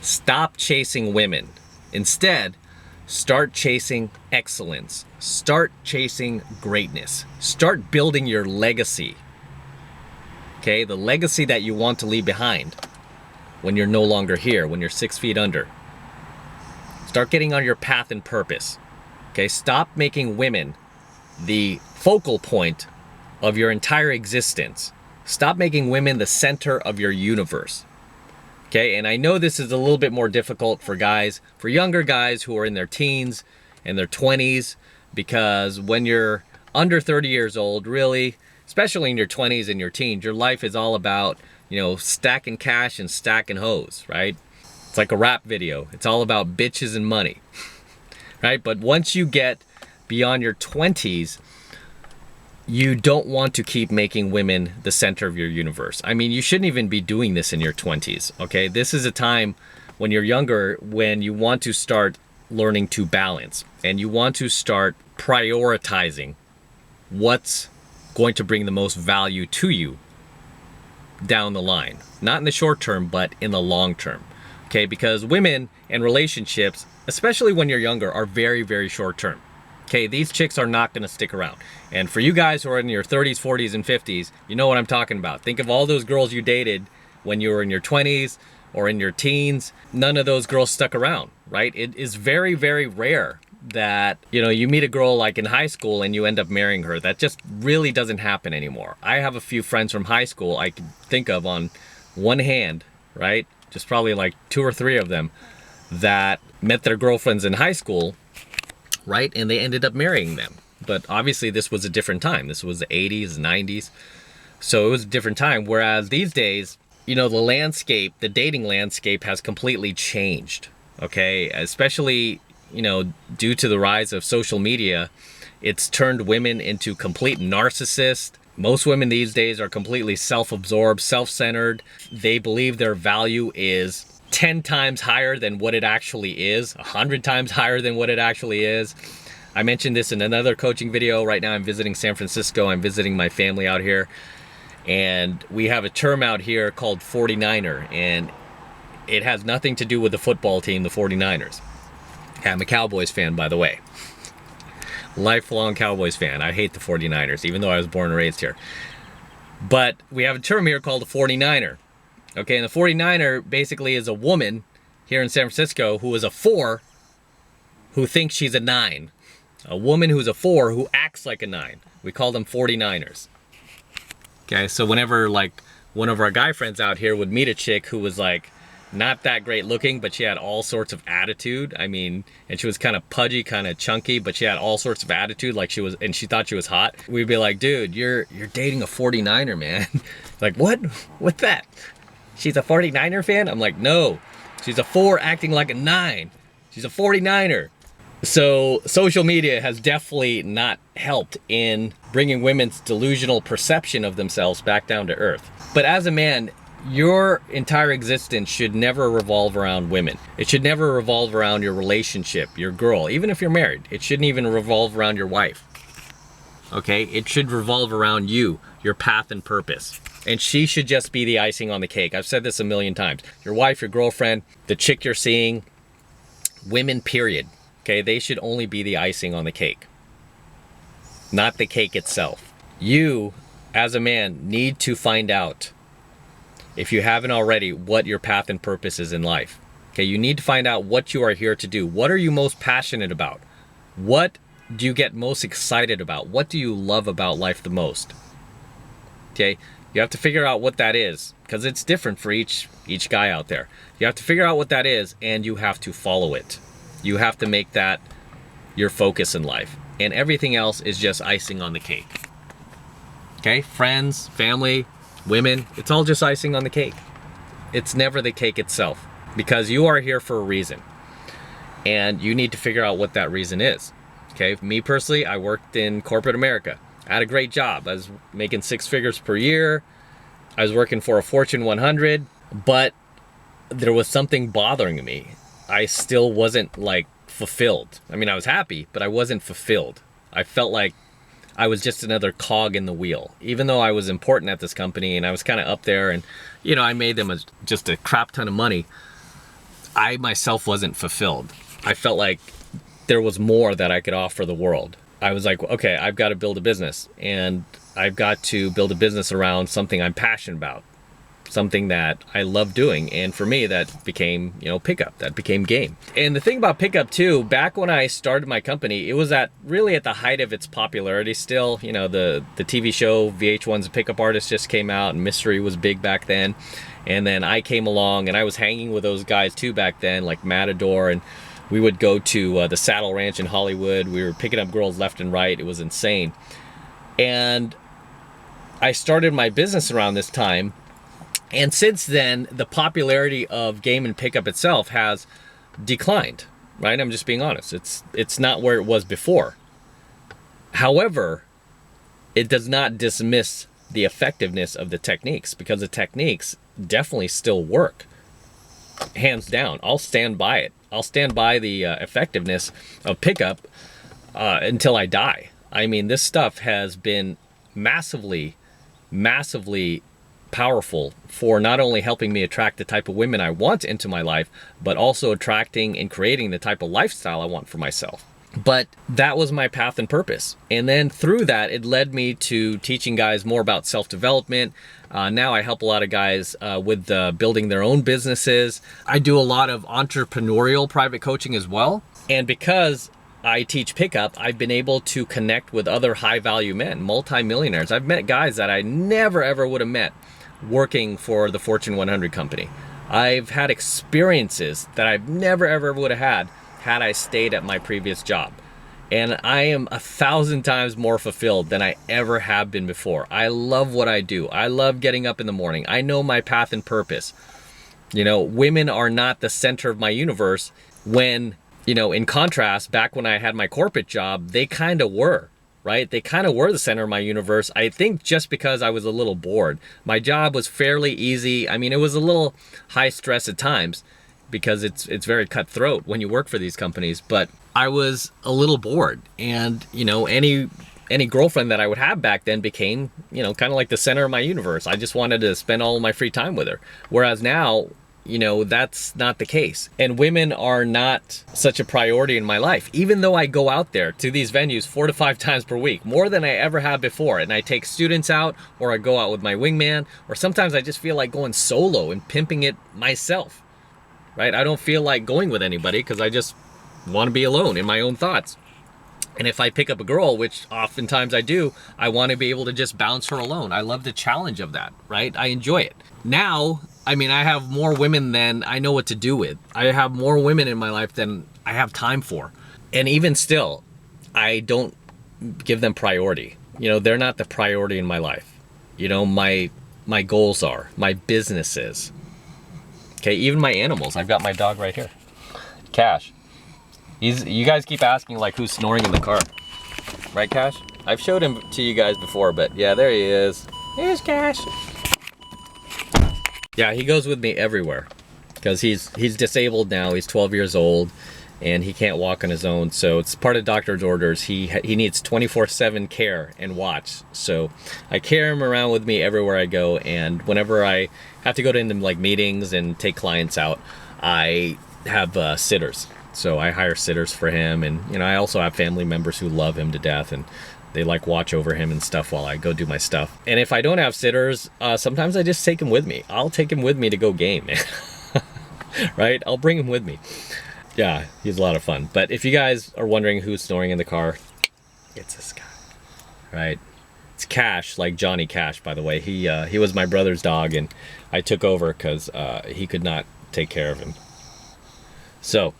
Stop chasing women. Instead, start chasing excellence. Start chasing greatness. Start building your legacy. Okay, the legacy that you want to leave behind when you're no longer here, when you're 6 feet under. Start getting on your path and purpose. Okay, stop making women the focal point of your entire existence. Stop making women the center of your universe. Okay, and I know this is a little bit more difficult for guys, for younger guys who are in their teens and their 20s, because when you're under 30 years old, really, especially in your 20s and your teens, your life is all about, stacking cash and stacking hoes, right? It's like a rap video. It's all about bitches and money, right? But once you get beyond your 20s, you don't want to keep making women the center of your universe. I mean, you shouldn't even be doing this in your 20s, okay? This is a time when you're younger, when you want to start learning to balance, and you want to start prioritizing what's going to bring the most value to you down the line. Not in the short term, but in the long term, okay? Because women and relationships, especially when you're younger, are very, very short term. Okay, these chicks are not going to stick around. And for you guys who are in your 30s, 40s, and 50s, you know what I'm talking about. Think of all those girls you dated when you were in your 20s or in your teens. None of those girls stuck around, right? It is very, very rare that, you meet a girl like in high school and you end up marrying her. That just really doesn't happen anymore. I have a few friends from high school I can think of on one hand, right? Just probably like 2 or 3 of them that met their girlfriends in high school, right? And they ended up marrying them. But obviously this was a different time. This was the 80s, 90s. So it was a different time. Whereas these days, the dating landscape has completely changed. Okay? Especially, due to the rise of social media, it's turned women into complete narcissists. Most women these days are completely self-absorbed, self-centered. They believe their value is 10 times higher than what it actually is, 100 times higher than what it actually is. I mentioned this in another coaching video. Right now I'm visiting San Francisco. I'm visiting my family out here. And we have a term out here called 49er. And it has nothing to do with the football team, the 49ers. I'm a Cowboys fan, by the way. Lifelong Cowboys fan. I hate the 49ers, even though I was born and raised here. But we have a term here called the 49er. Okay, and the 49er basically is a woman here in San Francisco who is a 4 who thinks she's a 9. A woman who's a 4 who acts like a 9. We call them 49ers. Okay, so whenever like one of our guy friends out here would meet a chick who was like not that great looking, but she had all sorts of attitude. I mean, and she was kind of pudgy, kind of chunky, but she had all sorts of attitude, like she was, and she thought she was hot. We'd be like, dude, you're dating a 49er, man. Like, what? What's that? She's a 49er fan? I'm like, no, she's a 4 acting like a 9. She's a 49er. So social media has definitely not helped in bringing women's delusional perception of themselves back down to earth. But as a man, your entire existence should never revolve around women. It should never revolve around your relationship, your girl. Even if you're married, it shouldn't even revolve around your wife. Okay? It should revolve around you, your path and purpose. And she should just be the icing on the cake. I've said this a million times. Your wife, your girlfriend, the chick you're seeing, women, period. Okay? They should only be the icing on the cake, not the cake itself. You, as a man, need to find out, if you haven't already, what your path and purpose is in life. Okay? You need to find out what you are here to do. What are you most passionate about? What do you get most excited about? What do you love about life the most? Okay? You have to figure out what that is, because it's different for each guy out there. You have to figure out what that is, and you have to follow it. You have to make that your focus in life. And everything else is just icing on the cake. Okay? Friends, family, women, it's all just icing on the cake. It's never the cake itself, because you are here for a reason. And you need to figure out what that reason is. Okay? Me personally, I worked in corporate America. I had a great job. I was making 6 figures per year. I was working for a Fortune 100, but there was something bothering me. I still wasn't like fulfilled. I mean, I was happy, but I wasn't fulfilled. I felt like I was just another cog in the wheel, even though I was important at this company and I was kind of up there, and I made them just a crap ton of money. I myself wasn't fulfilled. I felt like there was more that I could offer the world. I was like, okay, I've got to build a business, and I've got to build a business around something I'm passionate about, something that I love doing. And for me, that became, pickup, that became game. And the thing about pickup too, back when I started my company, it was really at the height of its popularity still. The TV show VH1's Pickup Artist just came out, and Mystery was big back then. And then I came along, and I was hanging with those guys too back then, like Matador, and we would go to the Saddle Ranch in Hollywood. We were picking up girls left and right. It was insane. And I started my business around this time. And since then, the popularity of game and pickup itself has declined, right? I'm just being honest. It's not where it was before. However, it does not dismiss the effectiveness of the techniques, because the techniques definitely still work. Hands down. I'll stand by it. I'll stand by the effectiveness of pickup until I die. I mean, this stuff has been massively powerful for not only helping me attract the type of women I want into my life, but also attracting and creating the type of lifestyle I want for myself. But that was my path and purpose. And then through that, it led me to teaching guys more about self-development. Now I help a lot of guys with building their own businesses. I do a lot of entrepreneurial private coaching as well. And because I teach pickup, I've been able to connect with other high-value men, multimillionaires. I've met guys that I never ever would have met working for the Fortune 100 company. I've had experiences that I've never ever would have had I stayed at my previous job. And I am 1,000 times more fulfilled than I ever have been before. I love what I do. I love getting up in the morning. I know my path and purpose. Women are not the center of my universe when, in contrast, back when I had my corporate job, they kind of were. Right? They kind of were the center of my universe. I think just because I was a little bored. My job was fairly easy. I mean, it was a little high stress at times because it's very cutthroat when you work for these companies, but I was a little bored. And, any girlfriend that I would have back then became, kind of like the center of my universe. I just wanted to spend all of my free time with her. Whereas now, that's not the case. And women are not such a priority in my life, even though I go out there to these venues 4 to 5 times per week, more than I ever have before. And I take students out, or I go out with my wingman, or sometimes I just feel like going solo and pimping it myself, right? I don't feel like going with anybody because I just want to be alone in my own thoughts. And if I pick up a girl, which oftentimes I do, I want to be able to just bounce her alone. I love the challenge of that, right? I enjoy it. Now, I have more women than I know what to do with. I have more women in my life than I have time for. And even still, I don't give them priority. They're not the priority in my life. My goals are, my businesses. Okay, even my animals. I've got my dog right here, Cash. You guys keep asking like who's snoring in the car, right, Cash? I've showed him to you guys before, but yeah, there he is. Here's Cash. Yeah, he goes with me everywhere because he's disabled now. He's 12 years old and he can't walk on his own. So it's part of doctor's orders. He needs 24/7 care and watch. So I carry him around with me everywhere I go. And whenever I have to go to like meetings and take clients out, I have sitters. So I hire sitters for him. And, I also have family members who love him to death, and they like watch over him and stuff while I go do my stuff. And if I don't have sitters, sometimes I just take him with me. I'll take him with me to go game, man. Right? I'll bring him with me. Yeah, he's a lot of fun. But if you guys are wondering who's snoring in the car, it's this guy, right? It's Cash, like Johnny Cash, by the way. He was my brother's dog, and I took over because he could not take care of him. So,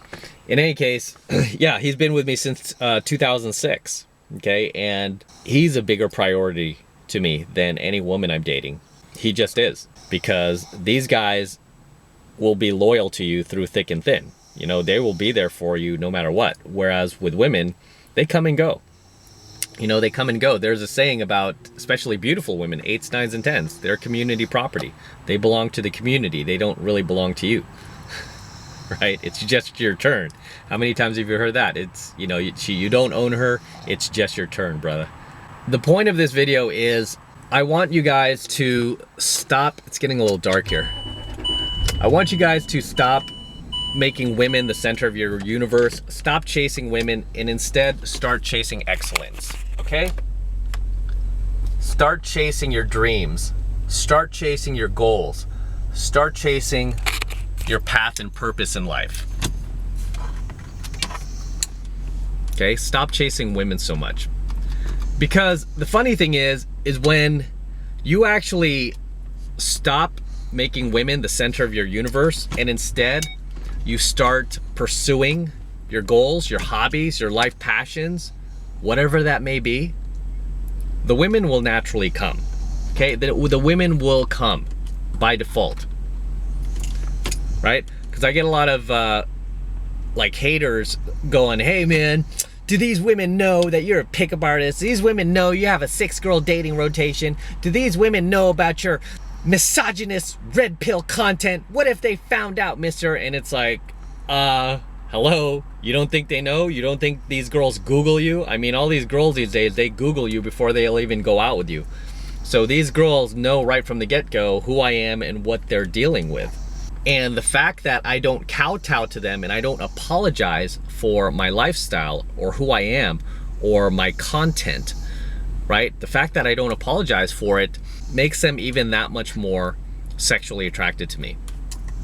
in any case, yeah, he's been with me since 2006. Okay, and he's a bigger priority to me than any woman I'm dating. He just is, because these guys will be loyal to you through thick and thin. They will be there for you no matter what. Whereas with women, they come and go. They come and go. There's a saying about especially beautiful women, 8s, 9s, and 10s. They're community property. They belong to the community. They don't really belong to you. Right? It's just your turn. How many times have you heard that? It's, you don't own her. It's just your turn, brother. The point of this video is I want you guys to stop. It's getting a little dark here. I want you guys to stop making women the center of your universe. Stop chasing women and instead start chasing excellence, okay? Start chasing your dreams. Start chasing your goals. Start chasing your path and purpose in life. Okay, stop chasing women so much. Because the funny thing is when you actually stop making women the center of your universe and instead you start pursuing your goals, your hobbies, your life passions, whatever that may be, the women will naturally come. Okay, the women will come by default, right? Because I get a lot of like haters going, hey man, do these women know that you're a pickup artist? Do these women know you have a 6-girl dating rotation? Do these women know about your misogynist red pill content? What if they found out, mister? And it's like, hello, you don't think they know? You don't think these girls Google you? I mean, all these girls these days, they Google you before they'll even go out with you. So these girls know right from the get-go who I am and what they're dealing with. And the fact that I don't kowtow to them and I don't apologize for my lifestyle or who I am or my content, right? The fact that I don't apologize for it makes them even that much more sexually attracted to me,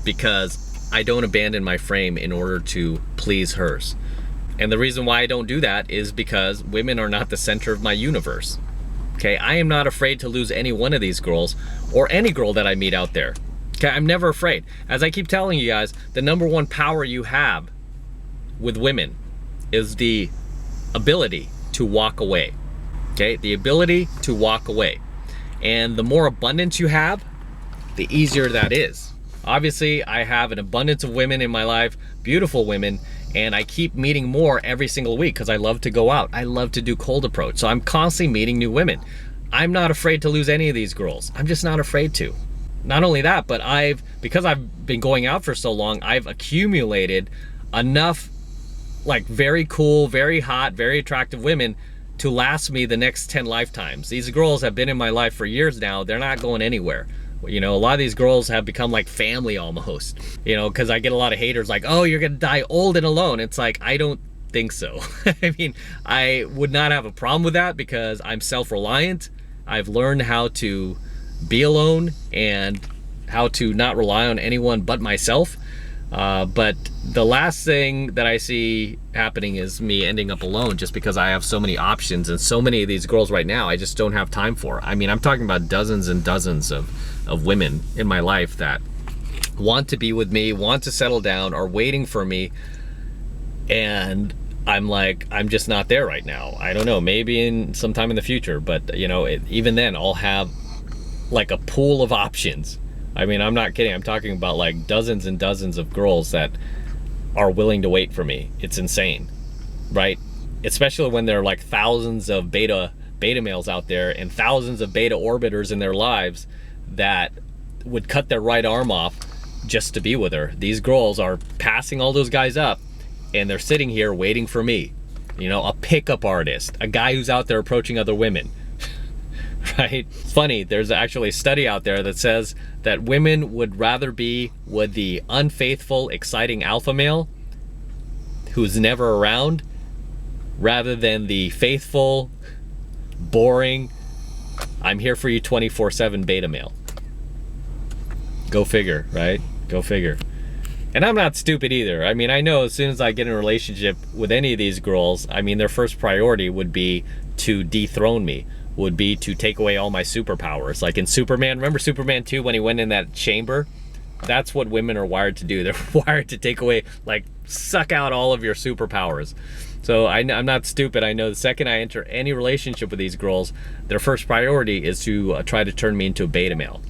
because I don't abandon my frame in order to please hers. And the reason why I don't do that is because women are not the center of my universe. Okay, I am not afraid to lose any one of these girls or any girl that I meet out there. Okay, I'm never afraid. As I keep telling you guys, the number one power you have with women is the ability to walk away. Okay, the ability to walk away. And the more abundance you have, the easier that is. Obviously, I have an abundance of women in my life, beautiful women, and I keep meeting more every single week because I love to go out. I love to do cold approach. So I'm constantly meeting new women. I'm not afraid to lose any of these girls. I'm just not afraid to. Not only that, but because I've been going out for so long, I've accumulated enough like very cool, very hot, very attractive women to last me the next 10 lifetimes. These girls have been in my life for years now. They're not going anywhere. You know, a lot of these girls have become like family almost, you know, because I get a lot of haters like, oh, you're gonna die old and alone. It's like, I don't think so. I mean, I would not have a problem with that because I'm self-reliant. I've learned how to be alone and how to not rely on anyone but myself. But the last thing that I see happening is me ending up alone just because I have so many options and so many of these girls right now I just don't have time for. I mean, I'm talking about dozens and dozens of women in my life that want to be with me, want to settle down, are waiting for me. And I'm like, I'm just not there right now. I don't know, maybe in sometime in the future, but you know, even then I'll have like a pool of options. I mean, I'm not kidding. I'm talking about like dozens and dozens of girls that are willing to wait for me. It's insane, right? Especially when there are like thousands of beta males out there and thousands of beta orbiters in their lives that would cut their right arm off just to be with her. These girls are passing all those guys up and they're sitting here waiting for me. You know, a pickup artist, a guy who's out there approaching other women. Right? It's funny, there's actually a study out there that says that women would rather be with the unfaithful, exciting alpha male who's never around rather than the faithful, boring, I'm here for you 24/7 beta male. Go figure, right? Go figure. And I'm not stupid either. I mean, I know as soon as I get in a relationship with any of these girls, I mean, their first priority would be to dethrone me, would be to take away all my superpowers. Like in Superman, remember Superman 2 when he went in that chamber? That's what women are wired to do. They're wired to take away, like, suck out all of your superpowers. So I'm not stupid. I know the second I enter any relationship with these girls, their first priority is to try to turn me into a beta male.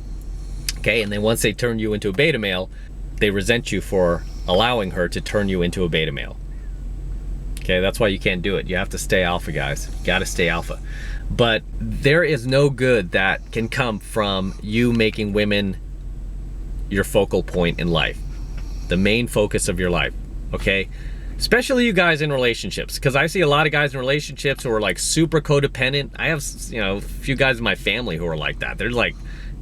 Okay, and then once they turn you into a beta male, they resent you for allowing her to turn you into a beta male. Okay, that's why you can't do it. You have to stay alpha, guys. You gotta stay alpha. But there is no good that can come from you making women your focal point in life, the main focus of your life, okay? Especially you guys in relationships, because I see a lot of guys in relationships who are like super codependent. I have, you know, a few guys in my family who are like that. They're like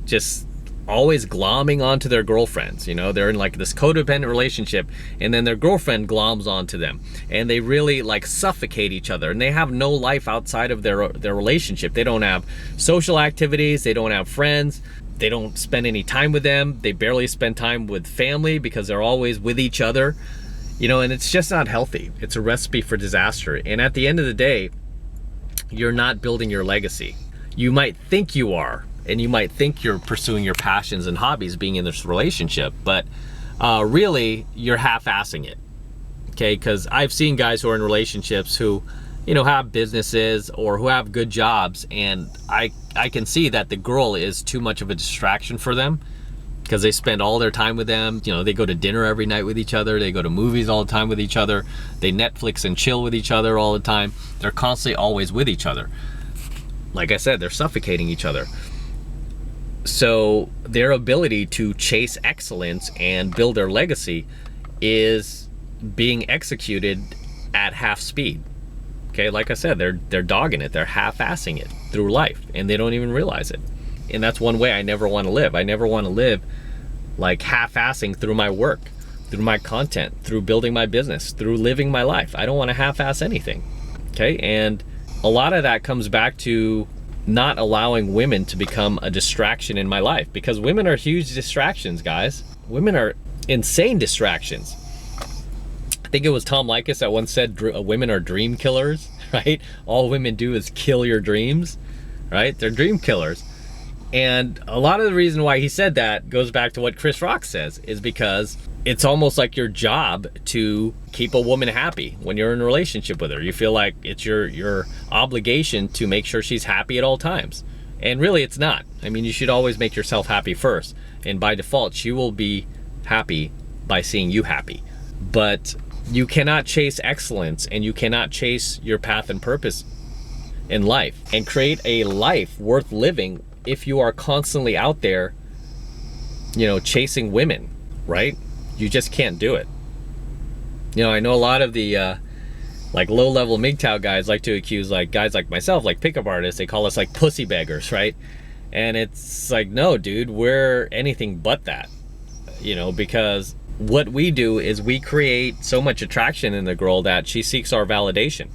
just always glomming onto their girlfriends. You know, they're in like this codependent relationship, and then their girlfriend gloms onto them, and they really like suffocate each other, and they have no life outside of their relationship. They don't have social activities, they don't have friends, they don't spend any time with them, they barely spend time with family because they're always with each other. You know, and it's just not healthy. It's a recipe for disaster. And at the end of the day, you're not building your legacy. You might think you are, and you might think you're pursuing your passions and hobbies being in this relationship, but really you're half-assing it, okay? Because I've seen guys who are in relationships who, you know, have businesses or who have good jobs, and I can see that the girl is too much of a distraction for them because they spend all their time with them. You know, they go to dinner every night with each other, they go to movies all the time with each other, they Netflix and chill with each other all the time. They're constantly always with each other. Like I said, they're suffocating each other. So their ability to chase excellence and build their legacy is being executed at half speed. Okay, like I said, they're dogging it, they're half-assing it through life, and they don't even realize it. And that's one way I never want to live. I never want to live like half-assing through my work, through my content, through building my business, through living my life. I don't want to half-ass anything. Okay, and a lot of that comes back to not allowing women to become a distraction in my life, because women are huge distractions, guys. Women are insane distractions. I think it was Tom Likas that once said women are dream killers, right? All women do is kill your dreams, right? They're dream killers. And a lot of the reason why he said that goes back to what Chris Rock says, is because it's almost like your job to keep a woman happy when you're in a relationship with her. You feel like it's your obligation to make sure she's happy at all times. And really it's not. I mean, you should always make yourself happy first. And by default, she will be happy by seeing you happy. But you cannot chase excellence, and you cannot chase your path and purpose in life and create a life worth living if you are constantly out there, you know, chasing women, right? You just can't do it. You know, I know a lot of the like low-level MGTOW guys like to accuse like guys like myself, like pickup artists, they call us like pussy beggars, right? And it's like, no, dude, we're anything but that, you know, because what we do is we create so much attraction in the girl that she seeks our validation,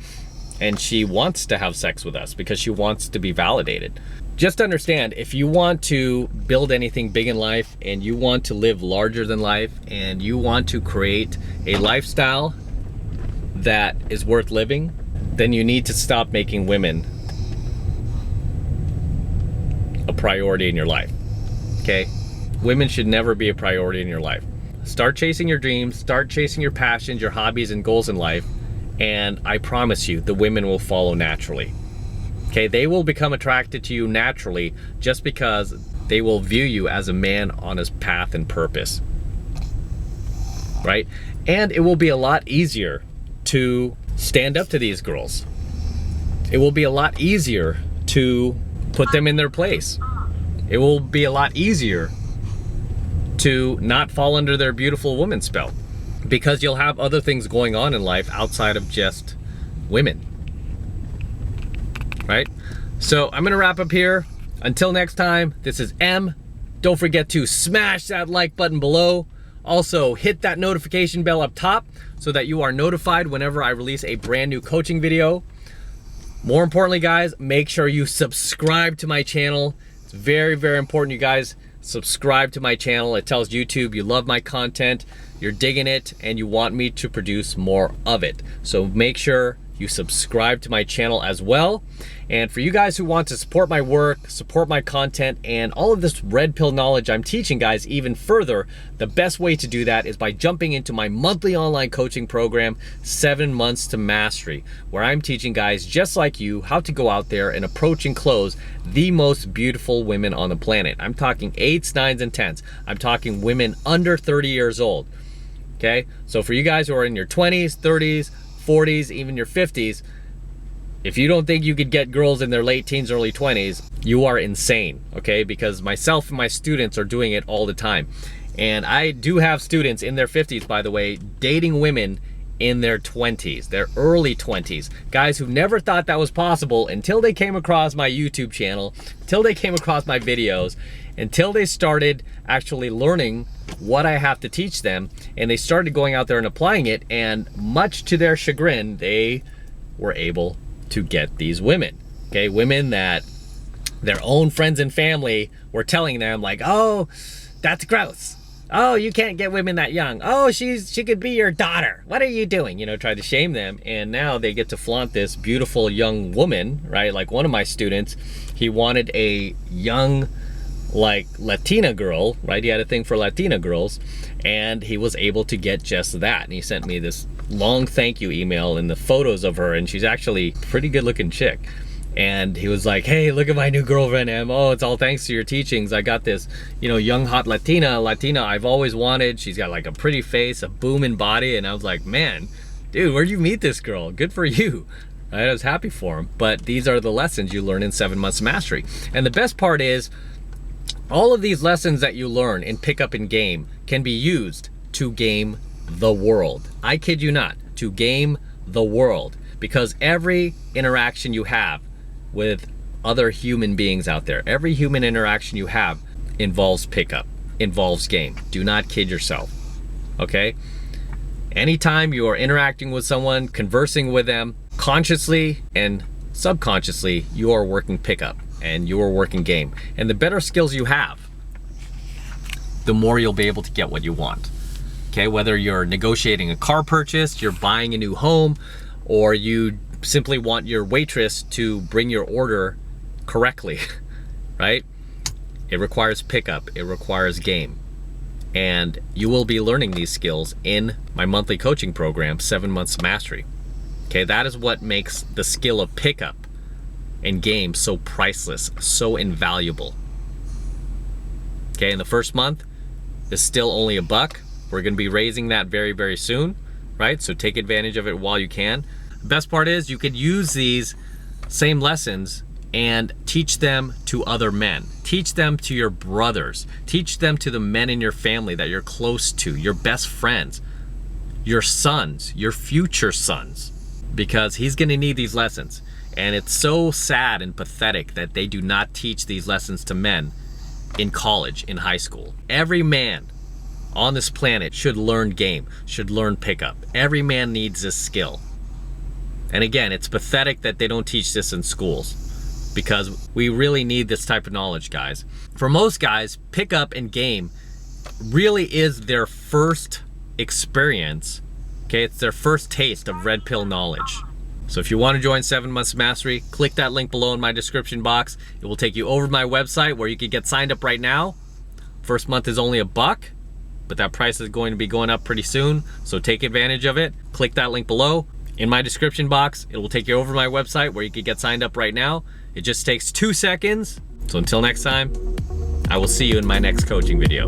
and she wants to have sex with us because she wants to be validated. Just understand, if you want to build anything big in life, and you want to live larger than life, and you want to create a lifestyle that is worth living, then you need to stop making women a priority in your life, okay? Women should never be a priority in your life. Start chasing your dreams, start chasing your passions, your hobbies and goals in life, and I promise you, the women will follow naturally. Okay, they will become attracted to you naturally just because they will view you as a man on his path and purpose, right? And it will be a lot easier to stand up to these girls. It will be a lot easier to put them in their place. It will be a lot easier to not fall under their beautiful woman spell, because you'll have other things going on in life outside of just women. Right? So I'm gonna wrap up here. Until next time, this is M. Don't forget to smash that like button below. Also, hit that notification bell up top so that you are notified whenever I release a brand new coaching video. More importantly, guys, make sure you subscribe to my channel. It's very, very important you guys subscribe to my channel. It tells YouTube you love my content, you're digging it, and you want me to produce more of it. So make sure you subscribe to my channel as well. And for you guys who want to support my work, support my content, and all of this red pill knowledge I'm teaching guys even further, the best way to do that is by jumping into my monthly online coaching program, 7 Months to Mastery, where I'm teaching guys just like you how to go out there and approach and close the most beautiful women on the planet. I'm talking 8s, 9s, and 10s. I'm talking women under 30 years old. Okay, so for you guys who are in your 20s, 30s, 40s, even your 50s, if you don't think you could get girls in their late teens, early 20s, you are insane, okay? Because myself and my students are doing it all the time. And I do have students in their 50s, by the way, dating women in their 20s, their early 20s. Guys who never thought that was possible until they came across my YouTube channel, until they came across my videos, until they started actually learning what I have to teach them, and they started going out there and applying it, and much to their chagrin, they were able to get these women. Okay, women that their own friends and family were telling them like, oh, that's gross. Oh, you can't get women that young. Oh, she could be your daughter. What are you doing? You know, tried to shame them. And now they get to flaunt this beautiful young woman, right? Like one of my students, he wanted a young, like Latina girl, right? He had a thing for Latina girls, and he was able to get just that. And he sent me this long thank you email and the photos of her, and she's actually a pretty good looking chick. And he was like, hey, look at my new girlfriend, Em. Oh, it's all thanks to your teachings. I got this, you know, young, hot Latina I've always wanted. She's got like a pretty face, a booming body. And I was like, man, dude, where'd you meet this girl? Good for you. Right? I was happy for him. But these are the lessons you learn in 7 Months Mastery. And the best part is, all of these lessons that you learn in Pickup and Game can be used to game the world. I kid you not, to game the world. Because every interaction you have with other human beings out there, every human interaction you have involves pickup, involves game. Do not kid yourself, okay? Anytime you are interacting with someone, conversing with them, consciously and subconsciously, you are working pickup and you are working game. And the better skills you have, the more you'll be able to get what you want, okay? Whether you're negotiating a car purchase, you're buying a new home, or you simply want your waitress to bring your order correctly, right? It requires pickup, it requires game. And you will be learning these skills in my monthly coaching program, 7 Months Mastery. Okay, that is what makes the skill of pickup and game so priceless, so invaluable. Okay, and the first month is still only $1. We're gonna be raising that very, very soon, right? So take advantage of it while you can. The best part is you could use these same lessons and teach them to other men. Teach them to your brothers. Teach them to the men in your family that you're close to, your best friends, your sons, your future sons, because he's gonna need these lessons. And it's so sad and pathetic that they do not teach these lessons to men in college, in high school. Every man on this planet should learn game, should learn pickup. Every man needs this skill. And again, it's pathetic that they don't teach this in schools, because we really need this type of knowledge, guys. For most guys, pickup and game really is their first experience, okay? It's their first taste of red pill knowledge. So if you want to join 7 Months Mastery, click that link below in my description box. It will take you over to my website where you can get signed up right now. First month is only $1, but that price is going to be going up pretty soon, so take advantage of it. Click that link below in my description box. It will take you over to my website where you can get signed up right now. It just takes 2 seconds. So until next time, I will see you in my next coaching video.